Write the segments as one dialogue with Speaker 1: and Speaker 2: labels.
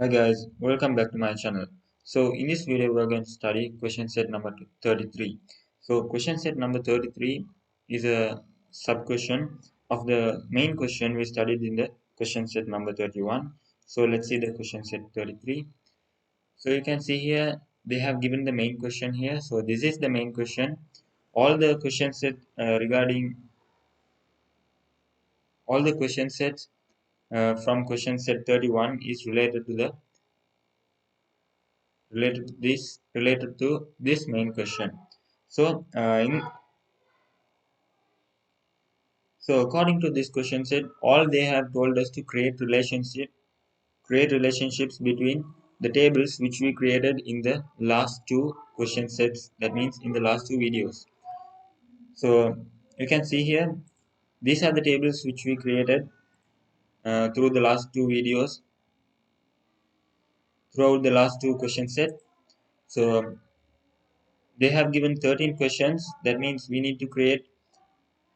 Speaker 1: Hi guys, welcome back to my channel. So in this video we're going to study question set number 33. So question set number 33 is a sub question of the main question we studied in the question set number 31. So let's see the question set 33. So you can see here they have given the main question here. So this is the main question. All the question set regarding all the question sets from question set 31 is related to this main question. So according to this question set, all they have told us to create relationships between the tables which we created in the last two question sets, that means in the last two videos. So you can see here these are the tables which we created through the last two videos, throughout the last two question set. So they have given 13 questions, that means we need to create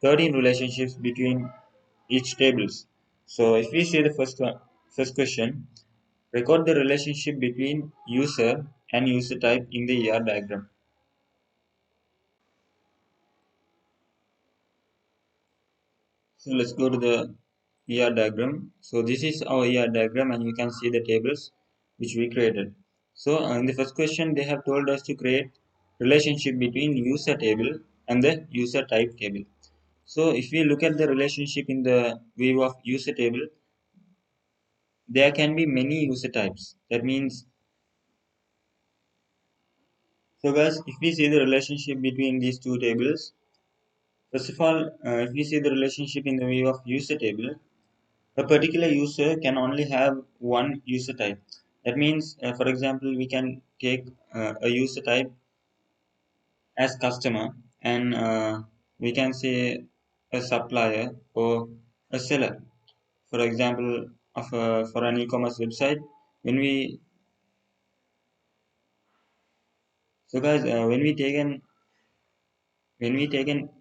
Speaker 1: 13 relationships between each tables. So if we see the first question, record the relationship between user and user type in the ER diagram. So let's go to the ER diagram. So this is our ER diagram and you can see the tables which we created. So in the first question they have told us to create relationship between user table and the user type table. So if we look at the relationship in the view of user table, there can be many user types. That means, so guys, if we see the relationship between these two tables, first of all, if we see the relationship in the view of user table, a particular user can only have one user type. That means, for example, we can take a user type as customer and we can say a supplier or a seller. For example, for an e-commerce website, when we so guys, when we take an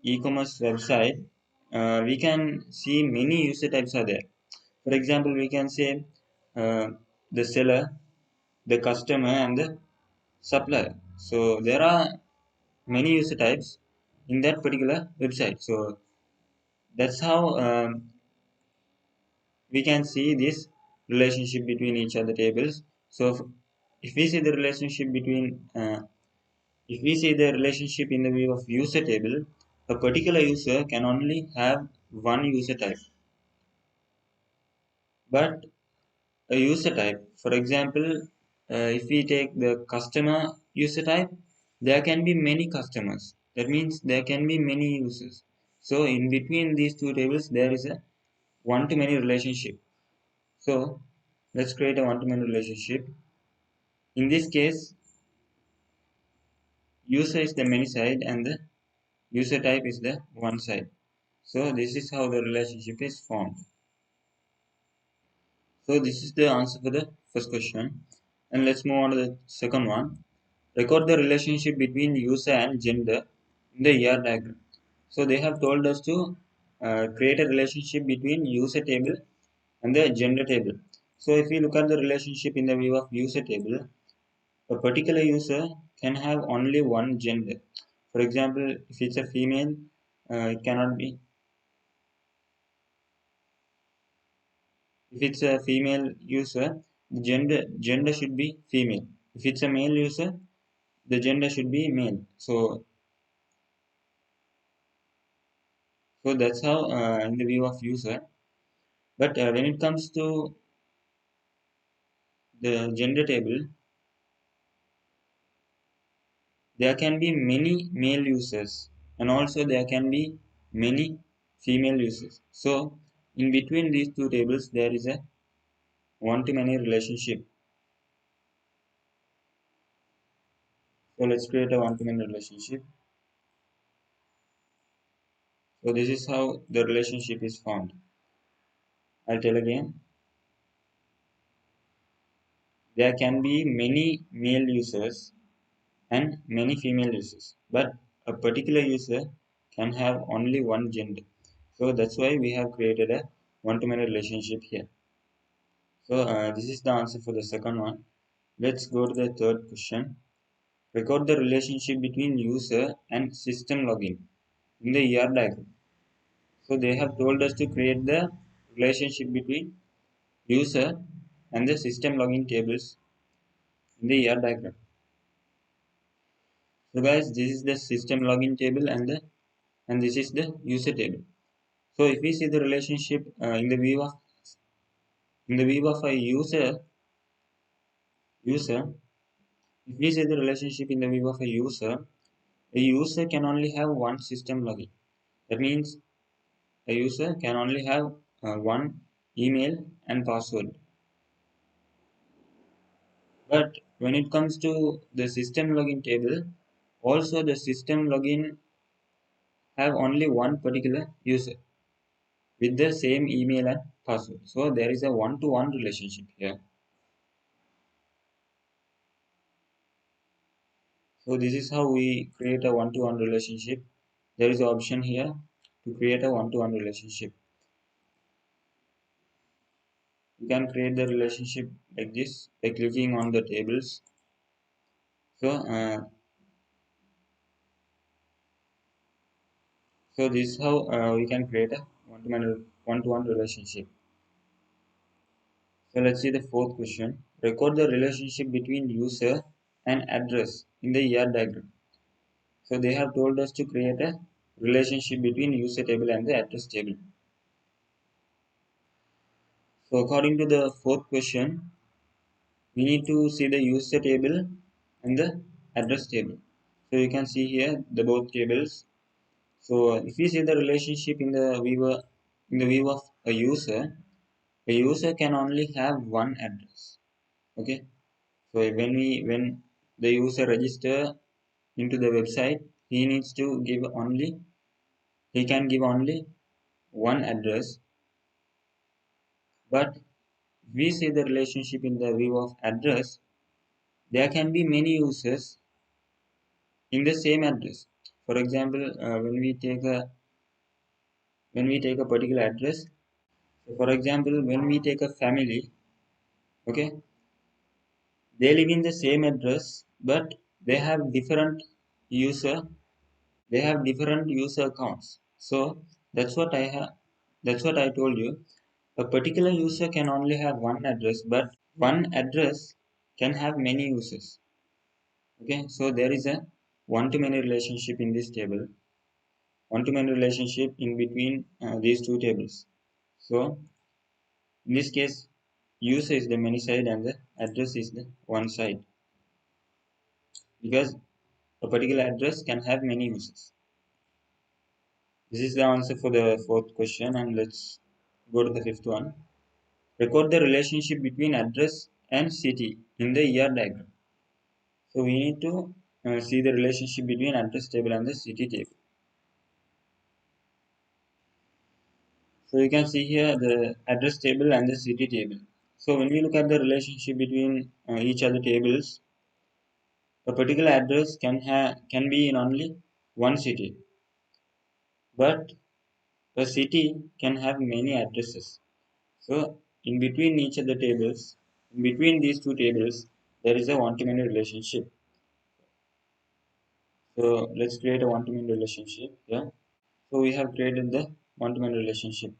Speaker 1: e-commerce website, we can see many user types are there. For example, we can say uh, the seller, the customer, and the supplier. So there are many user types in that particular website. So that's how we can see this relationship between each other tables. So if we see the relationship between if we see the relationship in the view of user table, a particular user can only have one user type. But a user type, for example, if we take the customer user type, there can be many customers. That means there can be many users. So in between these two tables, there is a one-to-many relationship. So let's create a one-to-many relationship. In this case, user is the many side and the user type is the one side. So this is how the relationship is formed. So this is the answer for the first question. And let's move on to the second one. Record the relationship between user and gender in the ER diagram. So they have told us to create a relationship between user table and the gender table. So if we look at the relationship in the view of user table, a particular user can have only one gender. For example, if it's a female, it cannot be. If it's a female user, the gender should be female. If it's a male user, the gender should be male. So that's how in the view of user. But when it comes to the gender table, there can be many male users and also there can be many female users. So in between these two tables, there is a one-to-many relationship. So let's create a one-to-many relationship. So this is how the relationship is formed. I'll tell again. There can be many male users and many female users, but a particular user can have only one gender. So that's why we have created a one-to-many relationship here. So this is the answer for the second one. Let's go to the third question. Record the relationship between user and system login in the ER diagram. So they have told us to create the relationship between user and the system login tables in the ER diagram. So guys, this is the system login table and this is the user table. So if we see the relationship in the view of a user, if we see the relationship in the view of a user can only have one system login. That means a user can only have one email and password. But when it comes to the system login table, also the system login have only one particular user with the same email and password. So there is a one-to-one relationship here. So this is how we create a one-to-one relationship. There is an option here to create a one-to-one relationship. You can create the relationship like this by clicking on the tables. So, so this is how we can create a one-to-one relationship. So let's see the fourth question. Record the relationship between user and address in the ER diagram. So they have told us to create a relationship between user table and the address table. So according to the fourth question, we need to see the user table and the address table. So you can see here the both tables. So if we see the relationship in the view of a user can only have one address. Okay. So when the user register into the website, he needs to give only he can give only one address. But we see the relationship in the view of address. There can be many users in the same address. For example, when we take a particular address. So for example, when we take a family, okay, they live in the same address, but they have different user they have different user accounts. So that's what I have that's what I told you. A particular user can only have one address, but one address can have many users. Okay, so there is a one-to-many relationship in this table, one-to-many relationship in between these two tables. So in this case, user is the many side and the address is the one side, because a particular address can have many users. This is the answer for the fourth question, and let's go to the fifth one. Record the relationship between address and city in the ER diagram. So we need to see the relationship between address table and the city table. So you can see here the address table and the city table. So when we look at the relationship between each other tables, a particular address can be in only one city, but a city can have many addresses. So in between each of the tables, in between these two tables, there is a one-to-many relationship. So let's create a one-to-many relationship. Yeah. So we have created the one-to-many relationship.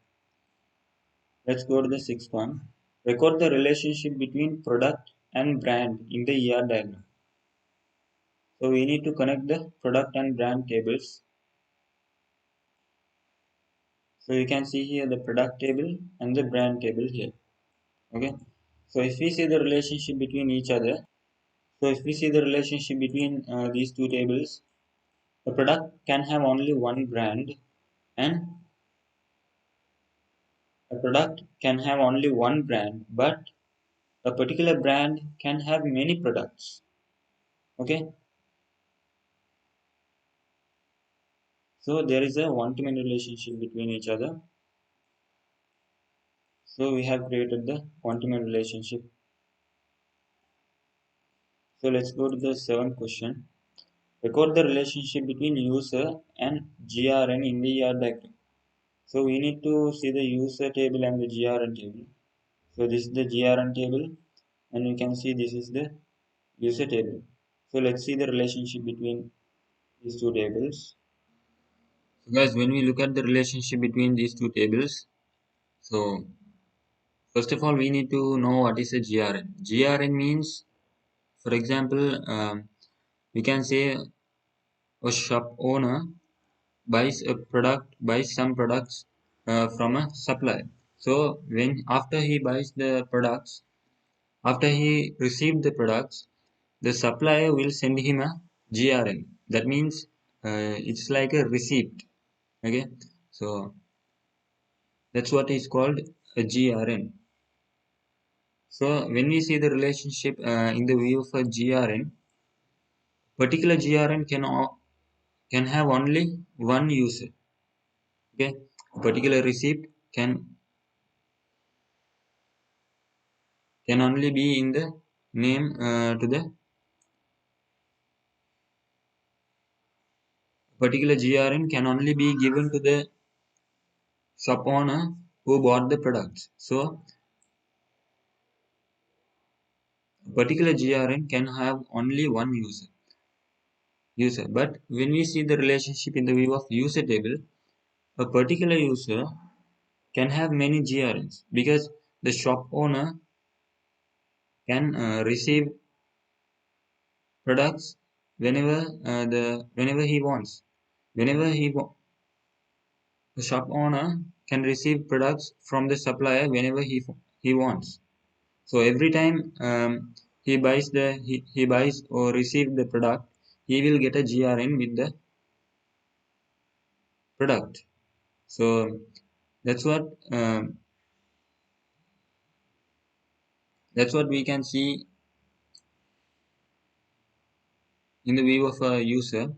Speaker 1: Let's go to the sixth one. Record the relationship between product and brand in the ER diagram. So we need to connect the product and brand tables. So you can see here the product table and the brand table here. Okay. So if we see the relationship between each other, so if we see the relationship between these two tables, the product can have only one brand and a product can have only one brand, but a particular brand can have many products. Okay, so there is a one-to-many relationship between each other. So we have created the one-to-many relationship. So let's go to the seventh question. Record the relationship between user and GRN in the ER diagram. So we need to see the user table and the GRN table. So this is the GRN table, and you can see this is the user table. So let's see the relationship between these two tables. So guys, when we look at the relationship between these two tables, so first of all we need to know what is a GRN. GRN means, for example, we can say a shop owner buys some products from a supplier. So when after he buys the products, after he received the products, the supplier will send him a GRN. That means it's like a receipt. Okay, so that's what is called a GRN. So when we see the relationship in the view of a GRN, particular GRN can have only one user. Okay, a particular receipt can only be in the name to the particular GRN can only be given to the shop owner who bought the products. So a particular GRN can have only one user. But when we see the relationship in the view of user table, a particular user can have many GRNs because the shop owner can receive products whenever he wants. Whenever the shop owner can receive products from the supplier whenever he wants. So every time he buys or receive the product, he will get a GRN with the product. So that's what um, that's what we can see in the view of a user.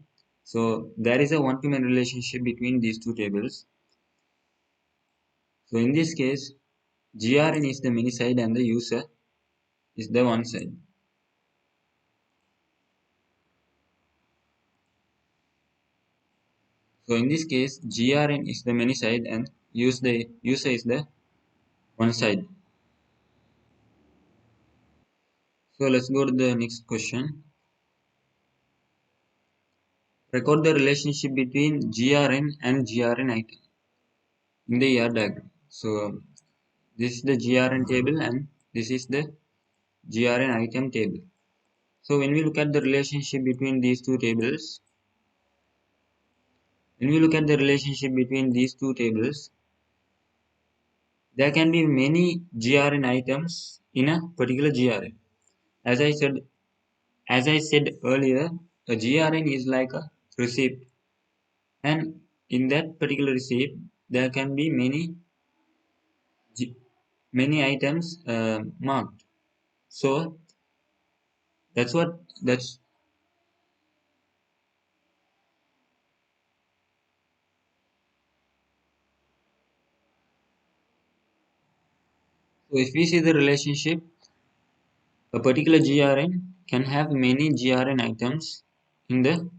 Speaker 1: So there is a one-to-many relationship between these two tables. So in this case, GRN is the many side and the user is the one side. So in this case, GRN is the many side and the user is the one side. So let's go to the next question. Record the relationship between GRN and GRN item in the ER diagram. So this is the GRN table and this is the GRN item table. So when we look at the relationship between these two tables, there can be many GRN items in a particular GRN. As I said, as I said earlier, a GRN is like a receipt, and in that particular receipt, there can be many items marked. So that's so if we see the relationship, a particular GRN can have many GRN items in the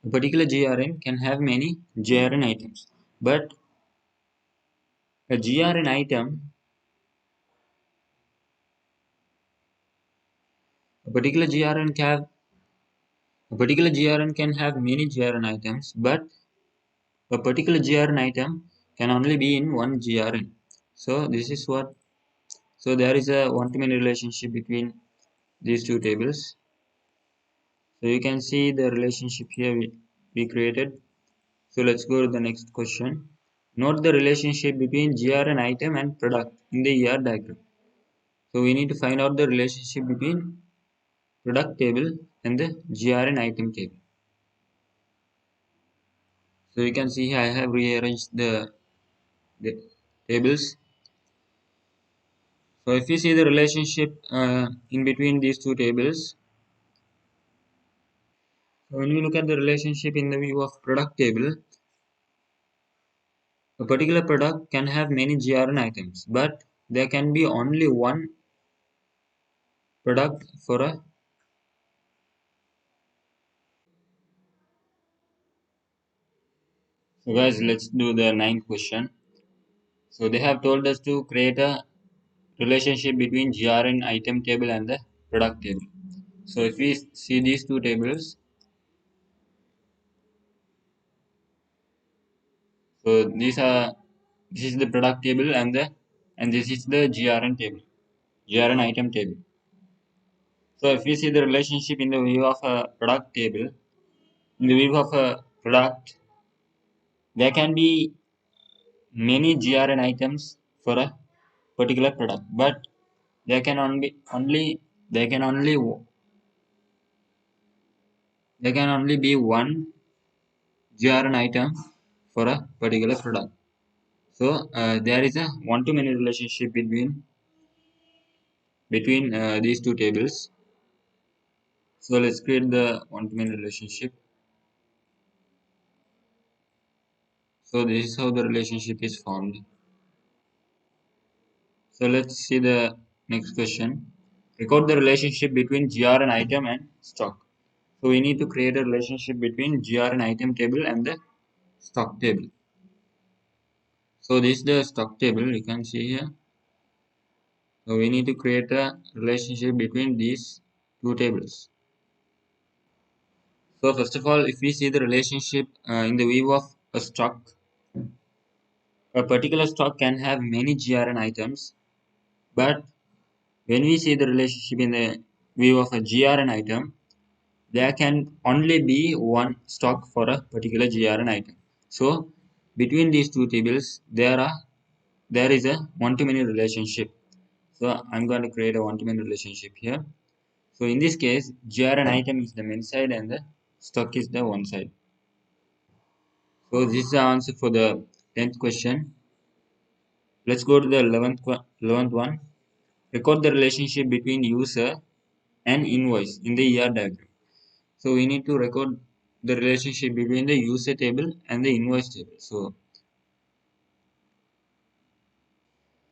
Speaker 1: a particular GRN can have many GRN items, but a GRN item a particular GRN can a particular GRN can have many GRN items, but a particular GRN item can only be in one GRN. So this is what so there is a one-to-many relationship between these two tables. So you can see the relationship here we created. So let's go to the next question. Note the relationship between GRN item and product in the ER diagram. So we need to find out the relationship between product table and the GRN item table. So you can see here I have rearranged the tables. So if you see the relationship in between these two tables, so when we look at the relationship in the view of product table, a particular product can have many GRN items, but there can be only one product for a so guys let's do the ninth question. So they have told us to create a relationship between GRN item table and the product table. So if we see these two tables, so this is the product table and this is the GRN table, GRN item table. So if we see the relationship in the view of a product table, in the view of a product, there can be many GRN items for a particular product, but there can there can only there can only be one GRN item for a particular product. So there is a one-to-many relationship between these two tables. So let's create the one-to-many relationship. So this is how the relationship is formed. So let's see the next question. Record the relationship between GRN item and stock. So we need to create a relationship between GRN item table and the stock table. So this is the stock table you can see here. So we need to create a relationship between these two tables. So first of all, if we see the relationship in the view of a stock, a particular stock can have many GRN items, but when we see the relationship in the view of a GRN item, there can only be one stock for a particular GRN item. So between these two tables, there is a one-to-many relationship. So I'm going to create a one-to-many relationship here. So in this case, GRN item is the main side and the stock is the one side. So this is the answer for the 10th question. Let's go to the 11th one. Record the relationship between user and invoice in the ER diagram. So we need to record the relationship between the user table and the invoice table.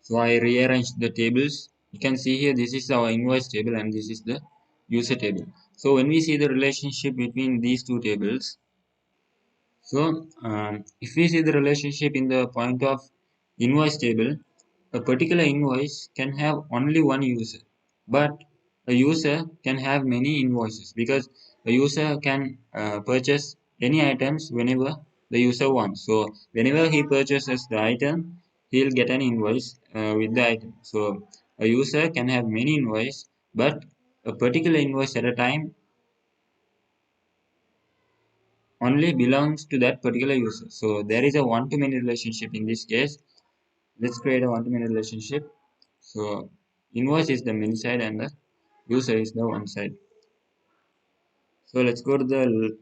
Speaker 1: So I rearranged the tables. You can see here this is our invoice table and this is the user table. So when we see the relationship between these two tables, so if we see the relationship in the point of invoice table, a particular invoice can have only one user, but a user can have many invoices because a user can purchase any items whenever the user wants. So whenever he purchases the item, he'll get an invoice with the item. So a user can have many invoices, but a particular invoice at a time only belongs to that particular user. So there is a one-to-many relationship in this case. Let's create a one-to-many relationship. So invoice is the many side and the user is the one side. So let's go to the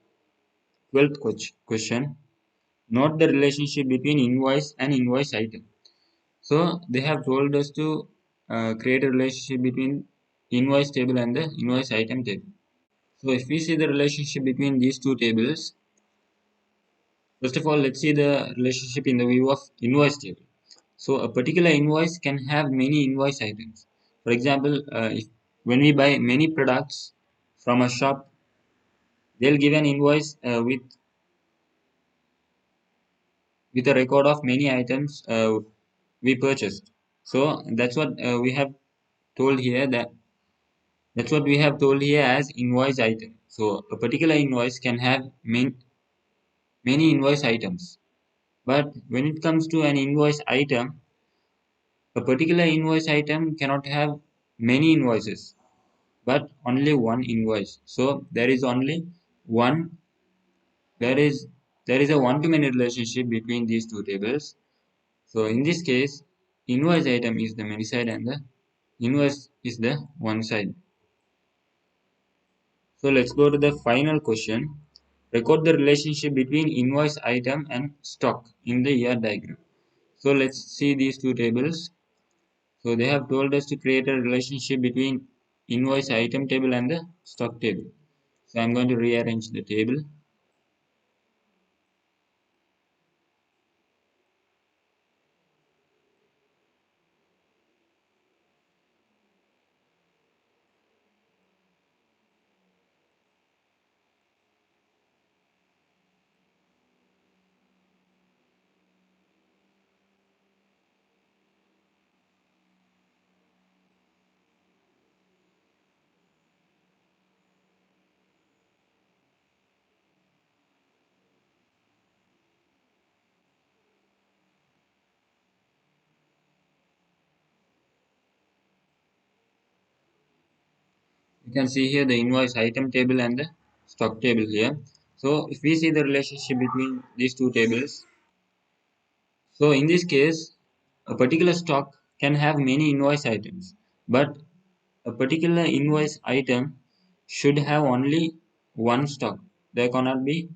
Speaker 1: 12th question. Note the relationship between invoice and invoice item. So they have told us to create a relationship between invoice table and the invoice item table. So if we see the relationship between these two tables, first of all, let's see the relationship in the view of invoice table. So a particular invoice can have many invoice items. For example, when we buy many products from a shop, they'll give an invoice with a record of many items we purchased. So that's what we have told here that's what we have told here as invoice item. So a particular invoice can have many invoice items. But when it comes to an invoice item, a particular invoice item cannot have many invoices, but only one invoice. So there is only one. There is a one-to-many relationship between these two tables. So in this case, invoice item is the many side and the invoice is the one side. So let's go to the final question. Record the relationship between invoice item and stock in the ER diagram. So let's see these two tables. So they have told us to create a relationship between invoice item table and the stock table. So I'm going to rearrange the table. You can see here the invoice item table and the stock table here. So if we see the relationship between these two tables, so in this case, a particular stock can have many invoice items, but a particular invoice item should have only one stock. There cannot be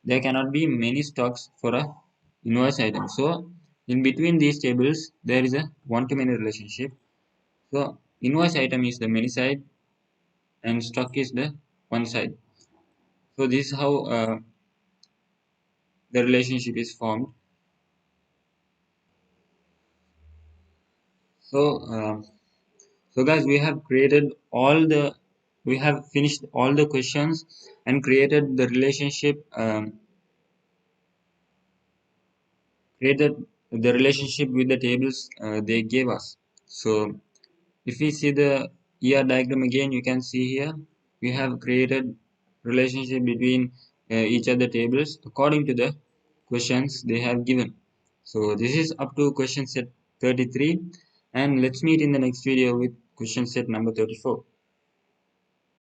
Speaker 1: many stocks for a invoice item. So in between these tables, there is a one-to-many relationship. So invoice item is the many side and stock is the one side. So this is how the relationship is formed. So so guys, we have finished all the questions and created the relationship created the relationship with the tables they gave us. So if we see the ER diagram again, you can see here we have created relationship between each of the tables according to the questions they have given. So this is up to question set 33, and let's meet in the next video with question set number 34.